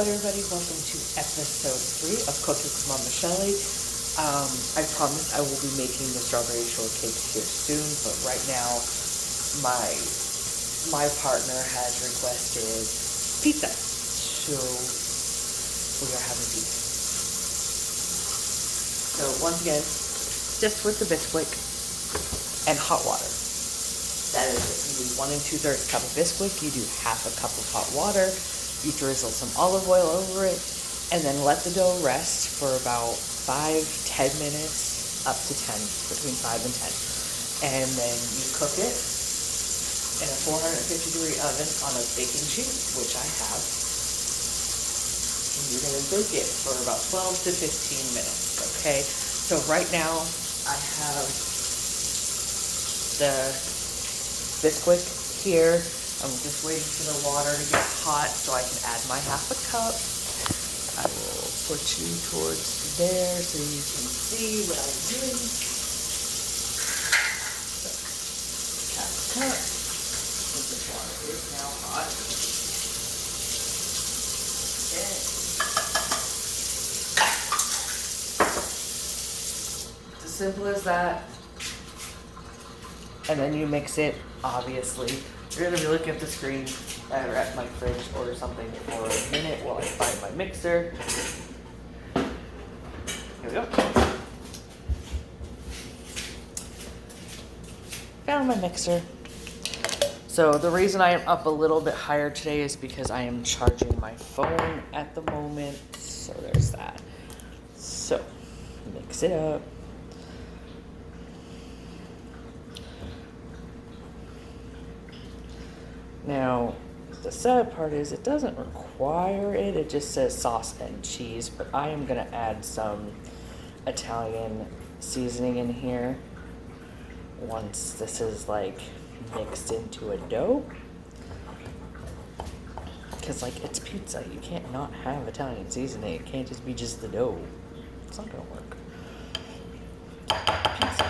everybody, welcome to episode 3 of Cooking with Mama Shelly. I promise I will be making the strawberry shortcake here soon, but right now my partner has requested pizza, so we are having pizza. So once again, just with the Bisquick and hot water. That is it. You do 1 2/3 cup of Bisquick, you do half a cup of hot water, you drizzle some olive oil over it, and then let the dough rest for about 5-10 minutes, up to 10, between 5 and 10. And then you cook it in a 450 degree oven on a baking sheet, which I have. And you're going to bake it for about 12 to 15 minutes, okay? So right now I have the Bisquick here. I'm just waiting for the water to get hot so I can add my half a cup. I will put you towards there so you can see what I'm doing. So, half a cup. This water is now hot. Okay. It's as simple as that. And then you mix it, obviously. You're going to be looking at the screen or at my fridge or something for a minute while I find my mixer. Here we go. Found my mixer. So the reason I am up a little bit higher today is because I am charging my phone at the moment. So there's that. So, mix it up. Now, the sad part is it doesn't require it. It just says sauce and cheese, but I am going to add some Italian seasoning in here once this is like mixed into a dough. Because like it's pizza. You can't not have Italian seasoning. It can't just be just the dough. It's not going to work. Pizza.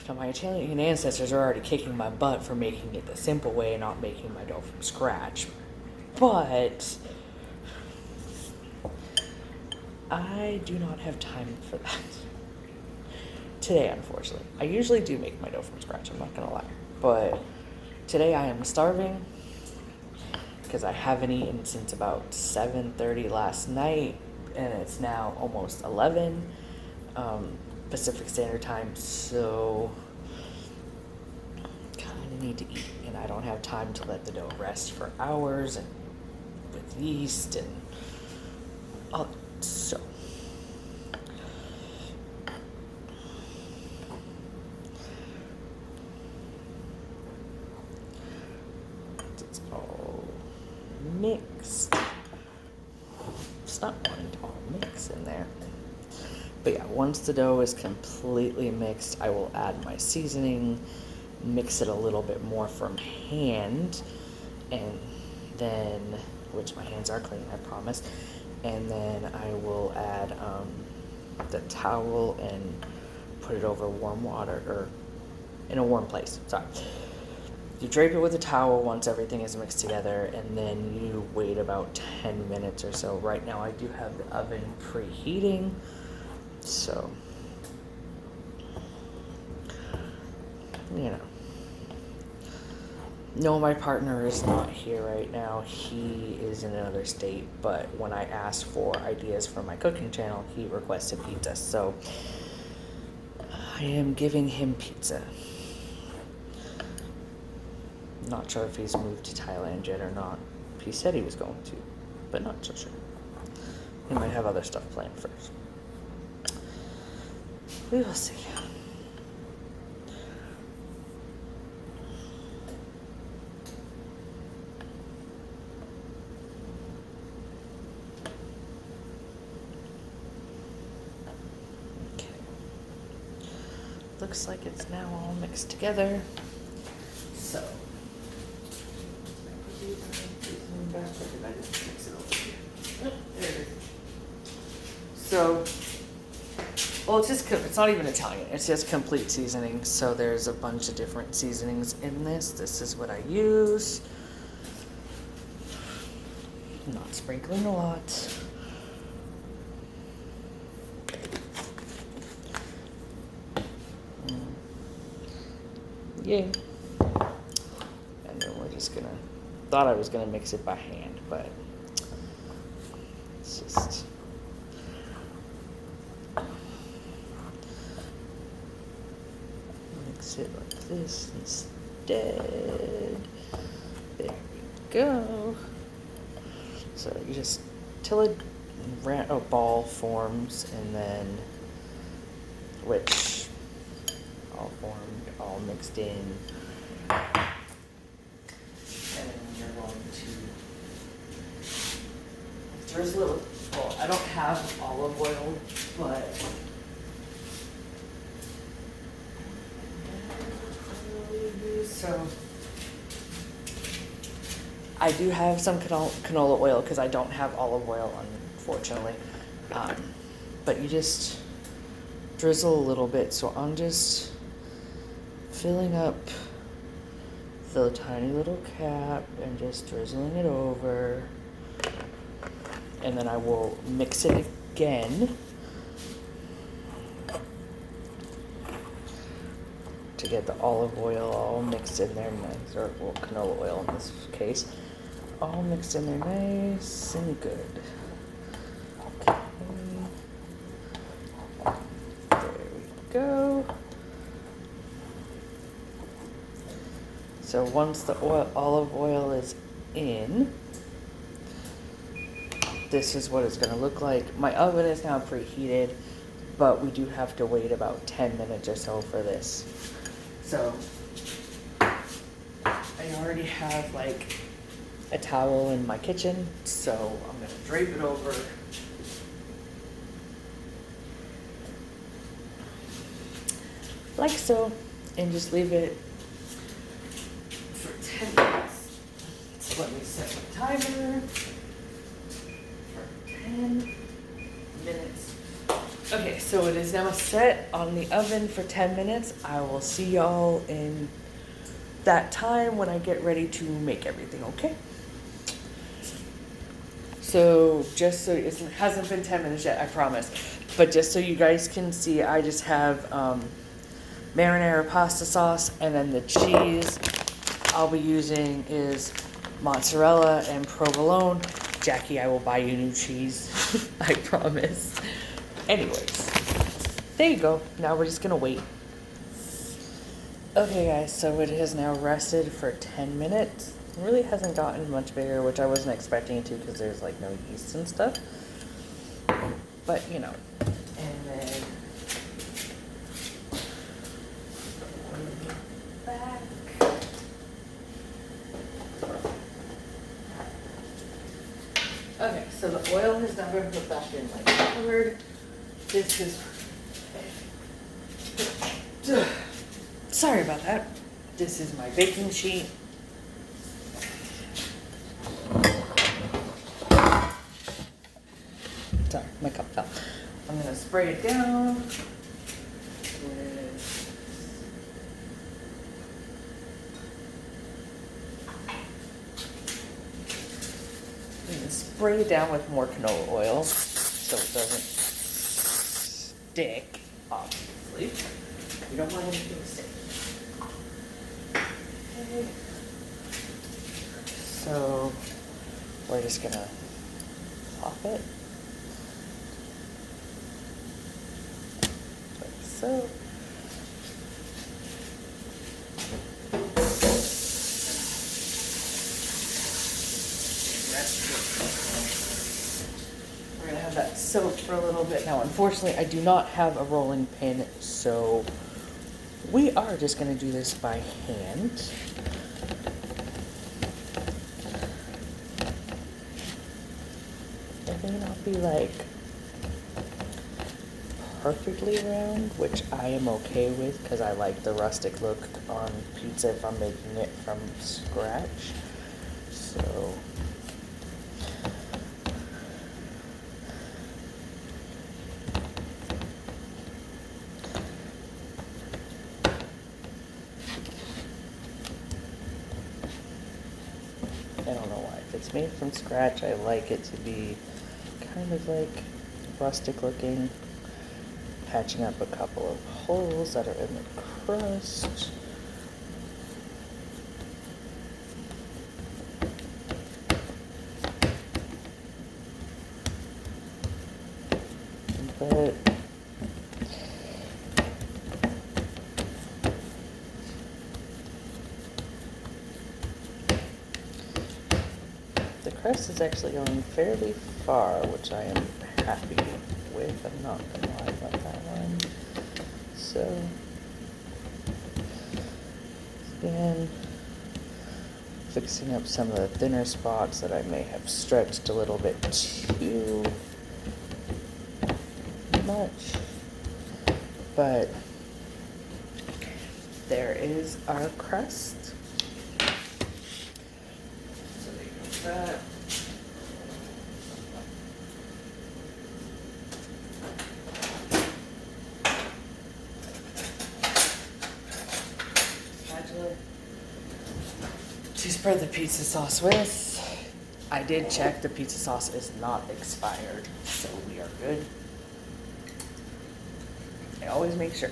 Now, my Italian ancestors are already kicking my butt for making it the simple way and not making my dough from scratch. But I do not have time for that today, unfortunately. I usually do make my dough from scratch, I'm not going to lie. But today I am starving because I haven't eaten since about 7:30 last night, and it's now almost 11. Pacific Standard Time, so kind of need to eat, and I don't have time to let the dough rest for hours and with yeast and all. So it's all mixed. It's not wanting to all mix in there. But yeah, once the dough is completely mixed, I will add my seasoning, mix it a little bit more from hand, and then, which my hands are clean, I promise, and then I will add the towel and put it over warm water, or in a warm place, sorry. You drape it with a towel once everything is mixed together, and then you wait about 10 minutes or so. Right now I do have the oven preheating. So, you know. No, my partner is not here right now. He is in another state, but when I asked for ideas for my cooking channel, he requested pizza. So, I am giving him pizza. Not sure if he's moved to Thailand yet or not. He said he was going to, but not so sure. He might have other stuff planned first. We will see. Okay. Looks like it's now all mixed together. So. So. Well, it's not even Italian. It's just complete seasoning. So there's a bunch of different seasonings in this. This is what I use. I'm not sprinkling a lot. Yay. And then we're just gonna, thought I was gonna mix it by hand, but it's just, mix it like this instead. There we go. So you just, till a ball forms, and then, which all formed, all mixed in. And then you're going to drizzle it. Well, I don't have olive oil, but so I do have some canola oil because I don't have olive oil, unfortunately. But you just drizzle a little bit. So I'm just filling up the tiny little cap and just drizzling it over. And then I will mix it again to get the olive oil all mixed in there nice, or well, canola oil in this case, all mixed in there nice and good. Okay, there we go. So once the olive oil is in, this is what it's going to look like. My oven is now preheated, but we do have to wait about 10 minutes or so for this. So I already have like a towel in my kitchen, so I'm going to drape it over. Like so, and just leave it for 10 minutes. So let me set my timer for 10 minutes. Okay, so it is now set on the oven for 10 minutes. I will see y'all in that time when I get ready to make everything, okay? So just so, it hasn't been 10 minutes yet, I promise. But just so you guys can see, I just have marinara pasta sauce, and then the cheese I'll be using is mozzarella and provolone. Jackie, I will buy you new cheese, I promise. Anyways, there you go. Now we're just gonna wait. Okay guys, so it has now rested for 10 minutes. It really hasn't gotten much bigger, which I wasn't expecting it to because there's like no yeast and stuff. But you know, and then back. Okay, so the oil has now been put back in like covered. This is, sorry about that. This is my baking sheet. Sorry, my cup fell. I'm gonna spray it down with, I'm gonna spray it down with more canola oil so it doesn't stick, obviously. We don't want anything to stick. Okay. So we're just gonna pop it like so. We're gonna have that soak for a little bit. Now, unfortunately, I do not have a rolling pin, so we are just gonna do this by hand. It may not be like perfectly round, which I am okay with because I like the rustic look on pizza if I'm making it from scratch. So I don't know why. If it's made from scratch, I like it to be kind of like rustic looking. Patching up a couple of holes that are in the crust. But the crust is actually going fairly far, which I am happy with. I'm not gonna lie about that one. So again, fixing up some of the thinner spots that I may have stretched a little bit too much. But there is our crust. So there goes that. To spread the pizza sauce with, I did check, the pizza sauce is not expired, so we are good. I always make sure.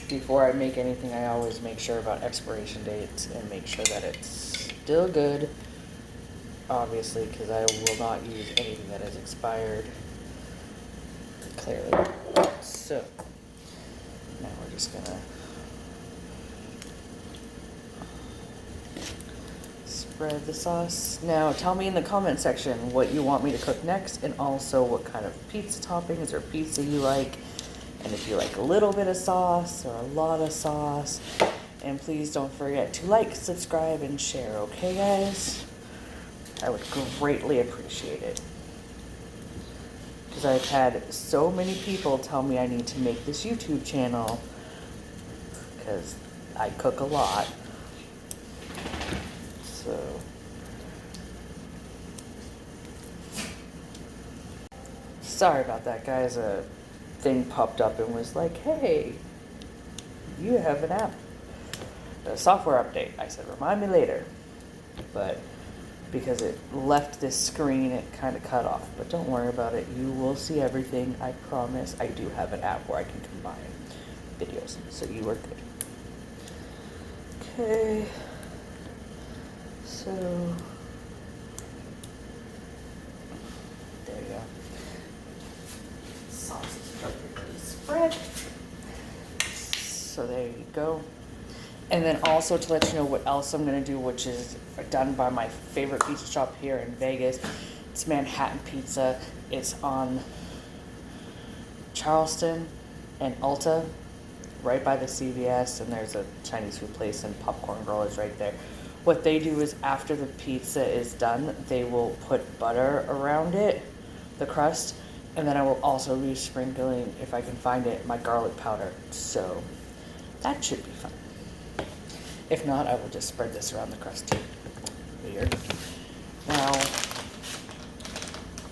Before I make anything, I always make sure about expiration dates and make sure that it's still good, obviously, because I will not use anything that is expired, clearly. So, now we're just gonna spread the sauce. Now tell me in the comment section what you want me to cook next, and also what kind of pizza toppings or pizza you like, and if you like a little bit of sauce or a lot of sauce. And please don't forget to like, subscribe, and share, okay guys? I would greatly appreciate it, because I've had so many people tell me I need to make this YouTube channel because I cook a lot. So sorry about that, guys. A thing popped up and was like, hey, you have an app, a software update. I said, remind me later. But because it left this screen, it kind of cut off. But don't worry about it. You will see everything. I promise. I do have an app where I can combine videos. So you are good. Okay. So there you go. Sauce is perfectly spread. So there you go. And then also to let you know what else I'm gonna do, which is done by my favorite pizza shop here in Vegas. It's Manhattan Pizza. It's on Charleston and Alta, right by the CVS, and there's a Chinese food place and Popcorn Girl is right there. What they do is after the pizza is done, they will put butter around it, the crust, and then I will also be sprinkling, if I can find it, my garlic powder. So that should be fun. If not, I will just spread this around the crust too. Weird. Now,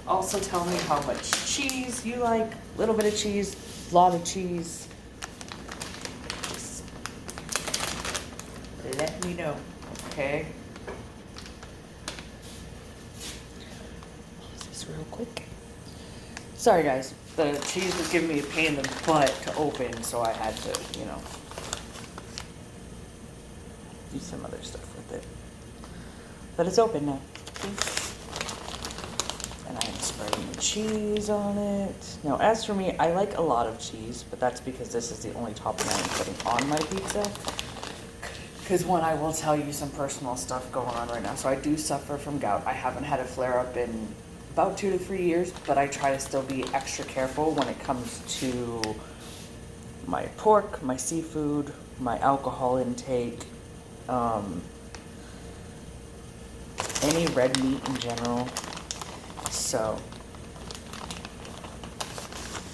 also tell me how much cheese you like. A little bit of cheese, a lot of cheese. Just let me know, okay? Pause this real quick. Sorry guys, the cheese was giving me a pain in the butt to open, so I had to, you know, do some other stuff with it. But it's open now. And I am spreading the cheese on it. Now, as for me, I like a lot of cheese, but that's because this is the only topping I'm putting on my pizza. Because one, I will tell you some personal stuff going on right now. So I do suffer from gout. I haven't had a flare-up in about 2 to 3 years, but I try to still be extra careful when it comes to my pork, my seafood, my alcohol intake, any red meat in general. So,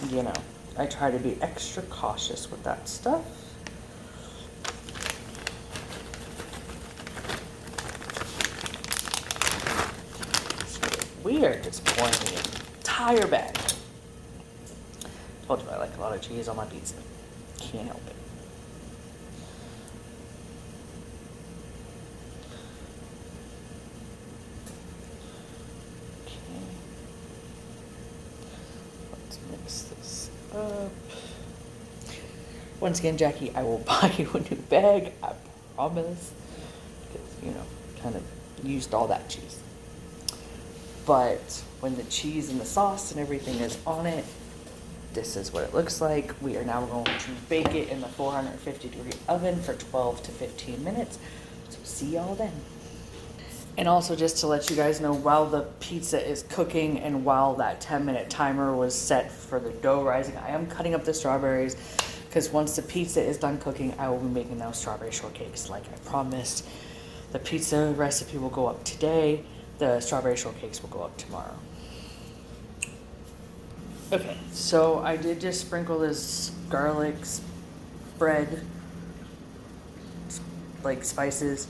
you know, I try to be extra cautious with that stuff. We are just pouring the entire bag. Told you I like a lot of cheese on my pizza. Can't help it. up. Once again, Jackie, I will buy you a new bag, I promise. Because, kind of used all that cheese. But when the cheese and the sauce and everything is on it, this is what it looks like. We are now going to bake it in the 450-degree oven for 12 to 15 minutes. So see y'all then. And also just to let you guys know, while the pizza is cooking and while that 10-minute timer was set for the dough rising, I am cutting up the strawberries because once the pizza is done cooking, I will be making those strawberry shortcakes like I promised. The pizza recipe will go up today. The strawberry shortcakes will go up tomorrow. Okay, so I did just sprinkle this garlic bread, like spices,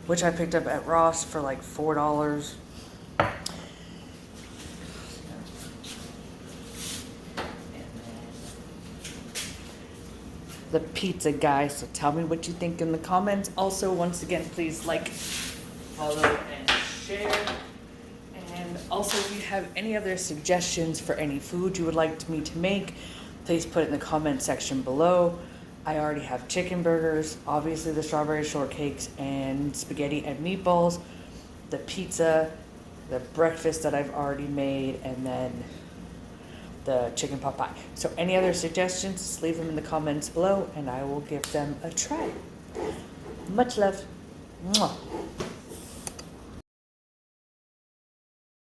which I picked up at Ross for like $4. And the pizza guy, so tell me what you think in the comments. Also, once again, please like, follow, and share. And also, if you have any other suggestions for any food you would like me to make, please put it in the comment section below. I already have chicken burgers, obviously the strawberry shortcakes, and spaghetti and meatballs, the pizza, the breakfast that I've already made, and then the chicken pot pie. So any other suggestions, just leave them in the comments below and I will give them a try. Much love. Mwah.